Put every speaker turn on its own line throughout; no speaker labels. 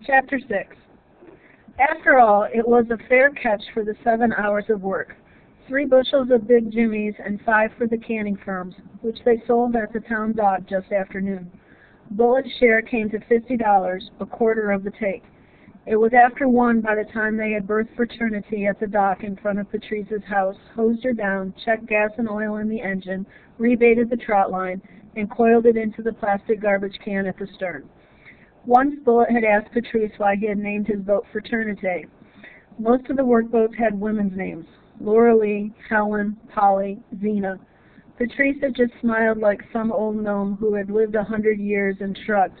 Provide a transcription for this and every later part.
Chapter 6. After all, it was a fair catch for the 7 hours of work. 3 bushels of Big Jimmy's and 5 for the canning firms, which they sold at the town dock just after noon. Bullett's share came to $50, a quarter of the take. It was after 1 by the time they had berthed Fraternity at the dock in front of Patrice's house, hosed her down, checked gas and oil in the engine, rebaited the trot line, and coiled it into the plastic garbage can at the stern. Once Bullitt had asked Patrice why he had named his boat Fraternity. Most of the workboats had women's names: Laura Lee, Helen, Polly, Zena. Patrice had just smiled like some old gnome who had lived 100 years and shrugged.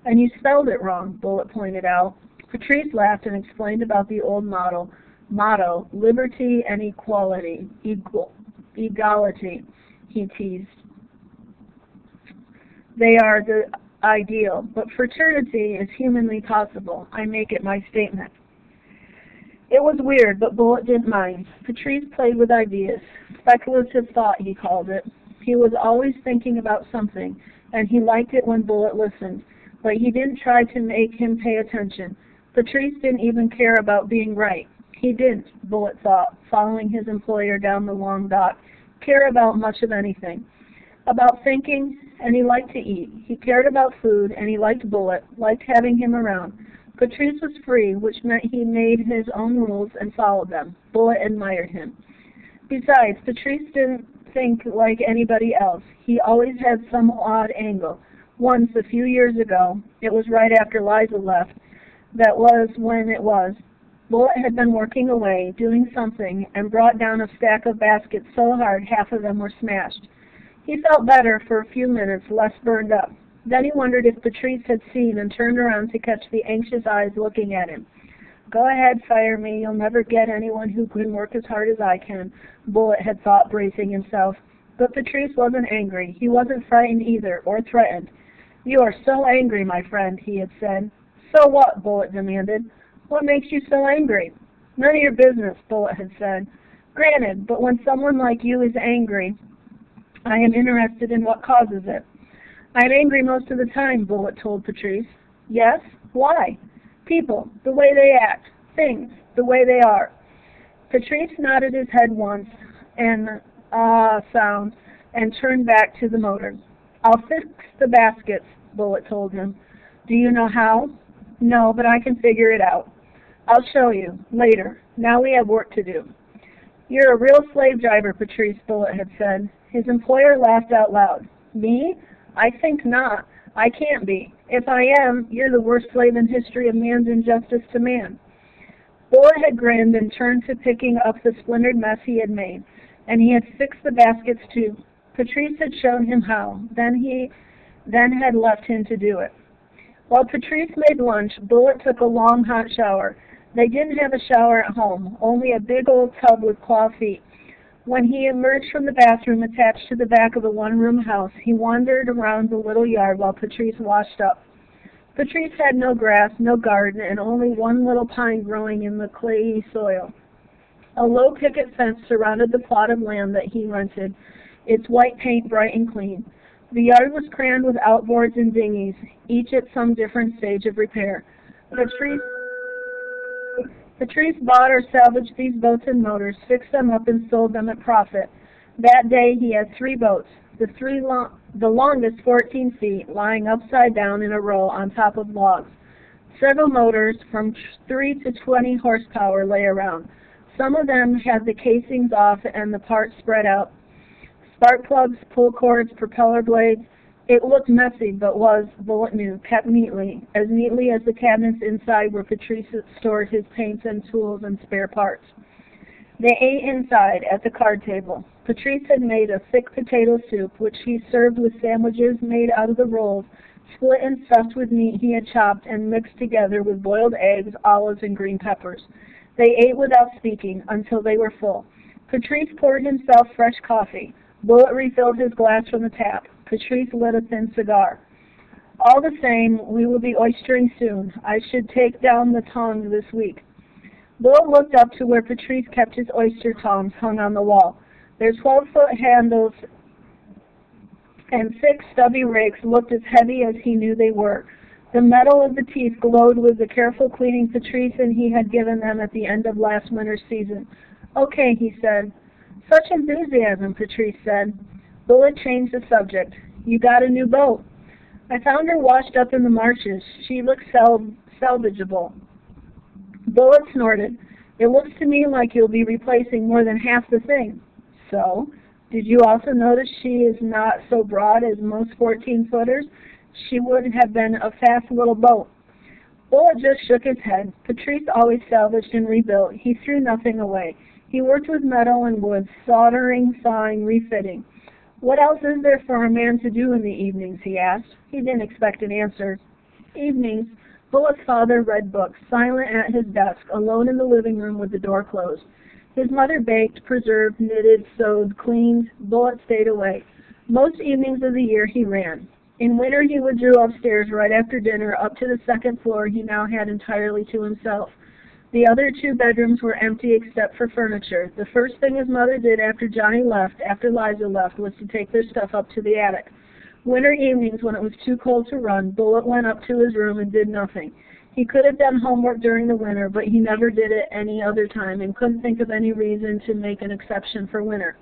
"And you spelled it wrong," Bullitt pointed out. Patrice laughed and explained about the old motto, liberty and equality, equality, he teased. They are the ideal, but fraternity is humanly possible. I make it my statement. It was weird, but Bullitt didn't mind. Patrice played with ideas. Speculative thought, he called it. He was always thinking about something, and he liked it when Bullitt listened, but he didn't try to make him pay attention. Patrice didn't even care about being right. He didn't, Bullitt thought, following his employer down the long dock, care about much of anything. About thinking, and he liked to eat. He cared about food, and he liked Bullitt, liked having him around. Patrice was free, which meant he made his own rules and followed them. Bullitt admired him. Besides, Patrice didn't think like anybody else. He always had some odd angle. Once, a few years ago, it was right after Liza left, that was when it was, Bullitt had been working away, doing something, and brought down a stack of baskets so hard half of them were smashed. He felt better for a few minutes, less burned up. Then he wondered if Patrice had seen and turned around to catch the anxious eyes looking at him. "Go ahead, fire me. You'll never get anyone who can work as hard as I can," Bullitt had thought, bracing himself. But Patrice wasn't angry. He wasn't frightened either, or threatened. "You are so angry, my friend," he had said. "So what?" Bullitt demanded. "What makes you so angry?" "None of your business," Bullitt had said. "Granted, but when someone like you is angry, I am interested in what causes it." "I'm angry most of the time," Bullitt told Patrice. "Yes? Why?" "People, the way they act, things, the way they are." Patrice nodded his head once, an sound, and turned back to the motor. "I'll fix the baskets," Bullitt told him. "Do you know how?" "No, but I can figure it out." "I'll show you, later. Now we have work to do." "You're a real slave driver, Patrice," Bullitt had said. His employer laughed out loud. "Me? I think not. I can't be. If I am, you're the worst slave in history of man's injustice to man." Bullitt had grinned and turned to picking up the splintered mess he had made, and he had fixed the baskets too. Patrice had shown him how, then had left him to do it. While Patrice made lunch, Bullitt took a long hot shower. They didn't have a shower at home, only a big old tub with claw feet. When he emerged from the bathroom attached to the back of the one-room house, he wandered around the little yard while Patrice washed up. Patrice had no grass, no garden, and only one little pine growing in the clayey soil. A low picket fence surrounded the plot of land that he rented, its white paint bright and clean. The yard was crammed with outboards and dinghies, each at some different stage of repair. Patrice bought or salvaged these boats and motors, fixed them up, and sold them at profit. That day he had 3 boats, the longest 14 feet, lying upside down in a row on top of logs. Several motors from 3 to 20 horsepower lay around. Some of them had the casings off and the parts spread out. Spark plugs, pull cords, propeller blades. It looked messy, but was, Bullitt knew, kept neatly as the cabinets inside where Patrice stored his paints and tools and spare parts. They ate inside, at the card table. Patrice had made a thick potato soup, which he served with sandwiches made out of the rolls, split and stuffed with meat he had chopped and mixed together with boiled eggs, olives, and green peppers. They ate without speaking until they were full. Patrice poured himself fresh coffee. Bullitt refilled his glass from the tap. Patrice lit a thin cigar. "All the same, we will be oystering soon. I should take down the tongs this week." Bullitt looked up to where Patrice kept his oyster tongs hung on the wall. Their 12-foot handles and thick, stubby rakes looked as heavy as he knew they were. The metal of the teeth glowed with the careful cleaning Patrice and he had given them at the end of last winter's season. "Okay," he said. "Such enthusiasm," Patrice said. Bullet changed the subject. "You got a new boat." "I found her washed up in the marshes. She looks salvageable." Bullet snorted. "It looks to me like you'll be replacing more than half the thing." "So? Did you also notice she is not so broad as most 14-footers? She would have been a fast little boat." Bullet just shook his head. Patrice always salvaged and rebuilt. He threw nothing away. He worked with metal and wood, soldering, sawing, refitting. "What else is there for a man to do in the evenings?" he asked. He didn't expect an answer. Evenings, Bullet's father read books, silent at his desk, alone in the living room with the door closed. His mother baked, preserved, knitted, sewed, cleaned. Bullet stayed away. Most evenings of the year he ran. In winter he withdrew upstairs right after dinner up to the second floor he now had entirely to himself. The other two bedrooms were empty except for furniture. The first thing his mother did after Johnny left, after Liza left, was to take their stuff up to the attic. Winter evenings, when it was too cold to run, Bullet went up to his room and did nothing. He could have done homework during the winter, but he never did it any other time and couldn't think of any reason to make an exception for winter.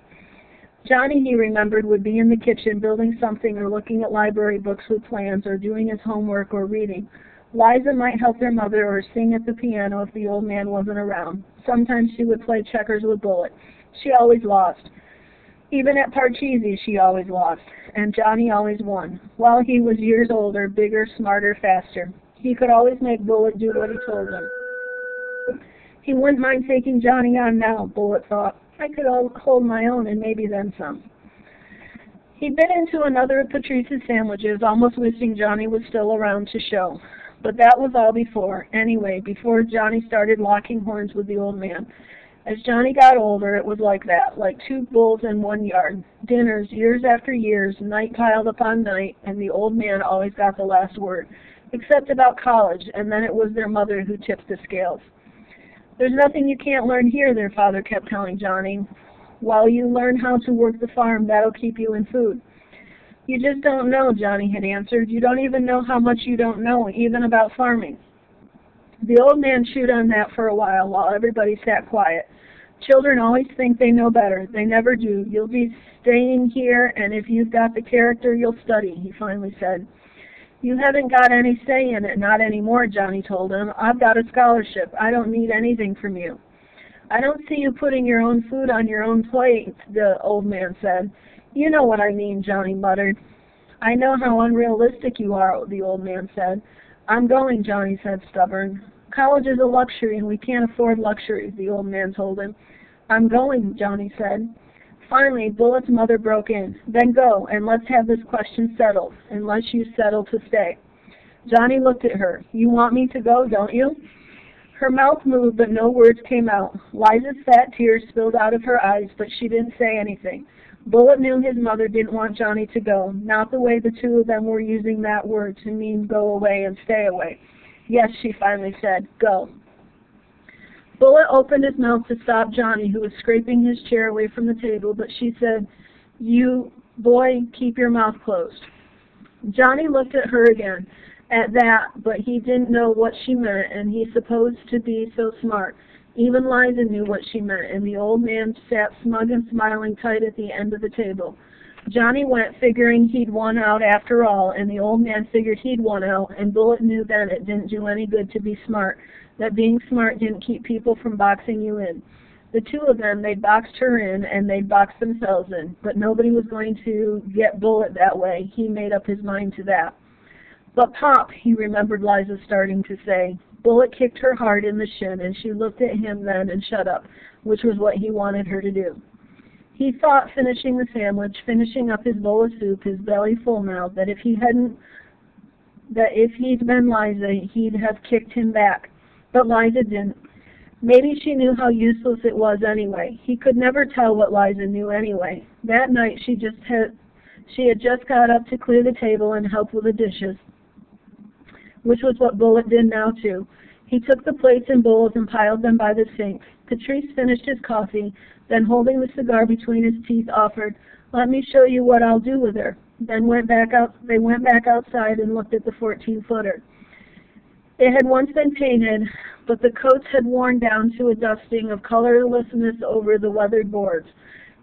Johnny, he remembered, would be in the kitchen building something or looking at library books with plans or doing his homework or reading. Liza might help their mother or sing at the piano if the old man wasn't around. Sometimes she would play checkers with Bullet. She always lost. Even at Parcheesi she always lost, and Johnny always won. While he was years older, bigger, smarter, faster. He could always make Bullet do what he told him. He wouldn't mind taking Johnny on now, Bullet thought. I could hold my own and maybe then some. He bit into another of Patrice's sandwiches, almost wishing Johnny was still around to show. But that was all before. Anyway, before Johnny started locking horns with the old man. As Johnny got older, it was like that, like two bulls in one yard. Dinners, years after years, night piled upon night, and the old man always got the last word, except about college, and then it was their mother who tipped the scales. "There's nothing you can't learn here," their father kept telling Johnny. "While you learn how to work the farm, that'll keep you in food." "You just don't know," Johnny had answered. "You don't even know how much you don't know, even about farming." The old man chewed on that for a while everybody sat quiet. Children always think they know better. They never do. "You'll be staying here, and if you've got the character, you'll study," he finally said. "You haven't got any say in it, not anymore," Johnny told him. "I've got a scholarship. I don't need anything from you." "I don't see you putting your own food on your own plate," the old man said. "You know what I mean," Johnny muttered. "I know how unrealistic you are," the old man said. "I'm going," Johnny said, stubborn. "College is a luxury, and we can't afford luxuries," the old man told him. "I'm going," Johnny said. Finally, Bullet's mother broke in. "Then go, and let's have this question settled, unless you settle to stay." Johnny looked at her. "You want me to go, don't you?" Her mouth moved, but no words came out. Liza's fat tears spilled out of her eyes, but she didn't say anything. Bullet knew his mother didn't want Johnny to go, not the way the two of them were using that word to mean go away and stay away. "Yes," she finally said, "go." Bullet opened his mouth to stop Johnny, who was scraping his chair away from the table, but she said, "You, boy, keep your mouth closed." Johnny looked at her again, at that, but he didn't know what she meant, and he supposed to be so smart. Even Liza knew what she meant, and the old man sat smug and smiling tight at the end of the table. Johnny went figuring he'd won out after all, and the old man figured he'd won out, and Bullet knew then it didn't do any good to be smart, that being smart didn't keep people from boxing you in. The two of them, they'd boxed her in, and they'd boxed themselves in, but nobody was going to get Bullet that way. He made up his mind to that. "But Pop," he remembered Liza starting to say. Bullet kicked her hard in the shin, and she looked at him then and shut up, which was what he wanted her to do. He thought, finishing the sandwich, finishing up his bowl of soup, his belly full now, that if he'd been Liza, he'd have kicked him back. But Liza didn't. Maybe she knew how useless it was anyway. He could never tell what Liza knew anyway. That night she had just got up to clear the table and help with the dishes, which was what Bullet did now too. He took the plates and bowls and piled them by the sink. Patrice finished his coffee, then holding the cigar between his teeth offered, "Let me show you what I'll do with her." Then they went back outside and looked at the 14-footer. It had once been painted, but the coats had worn down to a dusting of colorlessness over the weathered boards.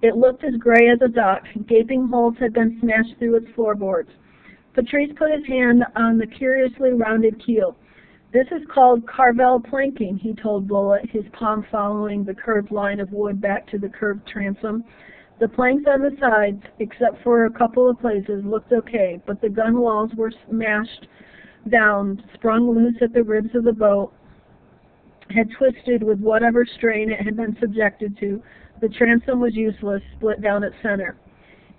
It looked as gray as a duck. Gaping holes had been smashed through its floorboards. Patrice put his hand on the curiously rounded keel. "This is called Carvel planking," he told Bullitt, his palm following the curved line of wood back to the curved transom. The planks on the sides, except for a couple of places, looked okay, but the gun walls were smashed down, sprung loose at the ribs of the boat, had twisted with whatever strain it had been subjected to. The transom was useless, split down its center.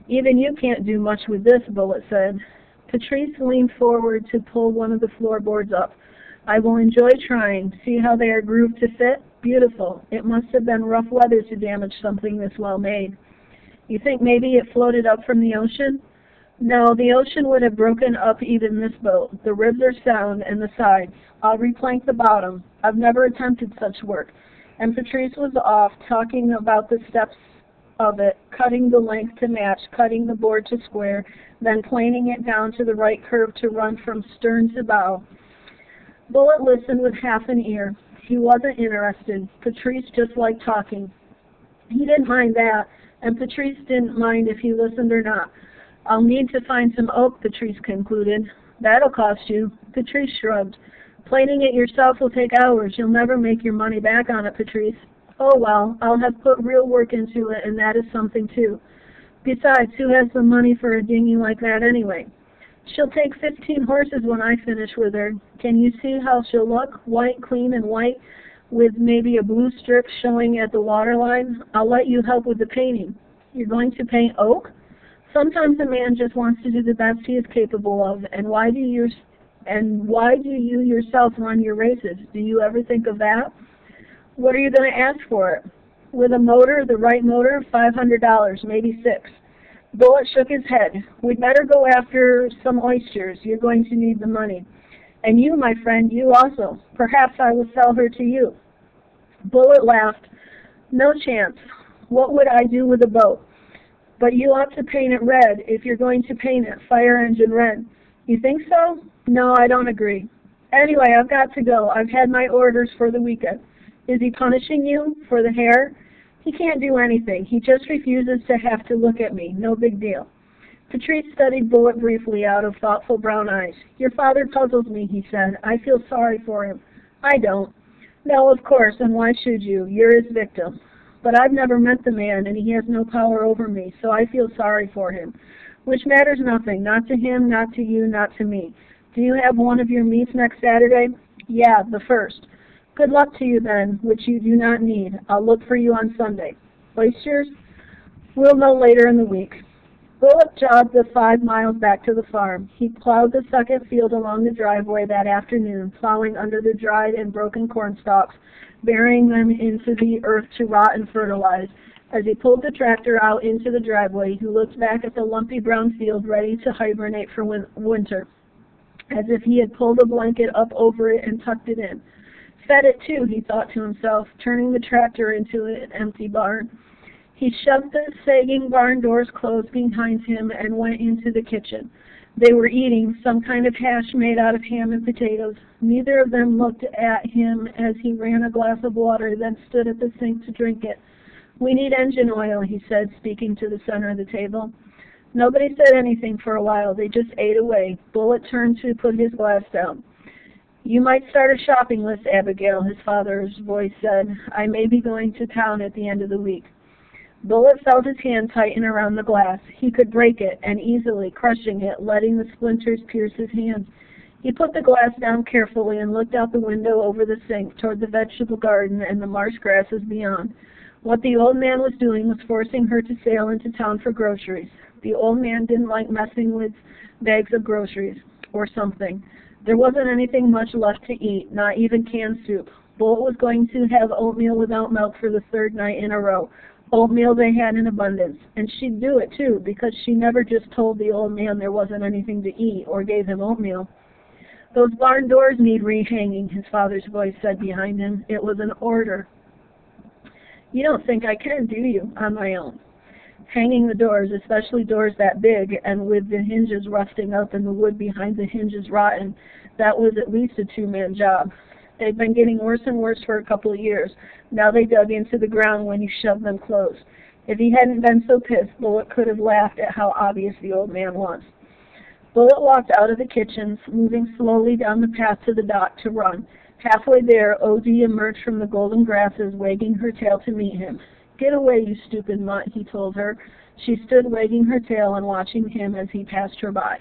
"Even you can't do much with this," Bullitt said. Patrice leaned forward to pull one of the floorboards up. "I will enjoy trying. See how they are grooved to fit? Beautiful. It must have been rough weather to damage something this well made." "You think maybe it floated up from the ocean?" "No, the ocean would have broken up even this boat. The ribs are sound, and the sides. I'll replank the bottom. I've never attempted such work." And Patrice was off, talking about the steps of it, cutting the length to match, cutting the board to square, then planing it down to the right curve to run from stern to bow. Bullitt listened with half an ear. He wasn't interested. Patrice just liked talking. He didn't mind that, and Patrice didn't mind if he listened or not. "I'll need to find some oak," Patrice concluded. "That'll cost you." Patrice shrugged. "Planing it yourself will take hours. You'll never make your money back on it, Patrice." "Oh well, I'll have put real work into it, and that is something too. Besides, who has the money for a dinghy like that anyway? She'll take 15 horses when I finish with her. Can you see how she'll look? White, clean and white, with maybe a blue strip showing at the waterline. I'll let you help with the painting." "You're going to paint oak?" "Sometimes a man just wants to do the best he is capable of, and why do you yourself run your races? Do you ever think of that?" "What are you going to ask for it?" "With a motor, the right motor, $500, maybe $6. Bullitt shook his head. "We'd better go after some oysters. You're going to need the money. And you, my friend, you also. Perhaps I will sell her to you." Bullitt laughed. "No chance. What would I do with a boat? But you ought to paint it red if you're going to paint it, fire engine red." "You think so?" "No, I don't agree. Anyway, I've got to go. I've had my orders for the weekend." "Is he punishing you for the hair?" "He can't do anything. He just refuses to have to look at me. No big deal." Patrice studied Bullitt briefly out of thoughtful brown eyes. "Your father puzzles me," he said. "I feel sorry for him." "I don't." "No, of course, and why should you? You're his victim. But I've never met the man, and he has no power over me, so I feel sorry for him. Which matters nothing, not to him, not to you, not to me. Do you have one of your meets next Saturday?" "Yeah, the 1st. "Good luck to you then, which you do not need. I'll look for you on Sunday." "Oysters?" "We'll know later in the week." Bullitt jogged the 5 miles back to the farm. He plowed the second field along the driveway that afternoon, plowing under the dried and broken corn stalks, burying them into the earth to rot and fertilize. As he pulled the tractor out into the driveway, he looked back at the lumpy brown field ready to hibernate for winter, as if he had pulled a blanket up over it and tucked it in. "Fed it too," he thought to himself, turning the tractor into an empty barn. He shoved the sagging barn doors closed behind him and went into the kitchen. They were eating some kind of hash made out of ham and potatoes. Neither of them looked at him as he ran a glass of water, then stood at the sink to drink it. "We need engine oil," he said, speaking to the center of the table. Nobody said anything for a while. They just ate away. Bullitt turned to put his glass down. "You might start a shopping list, Abigail," his father's voice said. "I may be going to town at the end of the week." Bullitt felt his hand tighten around the glass. He could break it, and easily, crushing it, letting the splinters pierce his hand. He put the glass down carefully and looked out the window over the sink toward the vegetable garden and the marsh grasses beyond. What the old man was doing was forcing her to sail into town for groceries. The old man didn't like messing with bags of groceries, or something. There wasn't anything much left to eat, not even canned soup. Bullitt was going to have oatmeal without milk for the 3rd night in a row. Oatmeal they had in abundance, and she'd do it too, because she never just told the old man there wasn't anything to eat, or gave him oatmeal. "Those barn doors need rehanging," his father's voice said behind him. It was an order. "You don't think I can, do you, on my own?" hanging the doors, especially doors that big, and with the hinges rusting up and the wood behind the hinges rotten. That was at least a two-man job. They'd been getting worse and worse for a couple of years. Now they dug into the ground when he shoved them closed. If he hadn't been so pissed, Bullet could have laughed at how obvious the old man was. Bullet walked out of the kitchen, moving slowly down the path to the dock to run. Halfway there, Odie emerged from the golden grasses, wagging her tail to meet him. "Get away, you stupid mutt," he told her. She stood wagging her tail and watching him as he passed her by.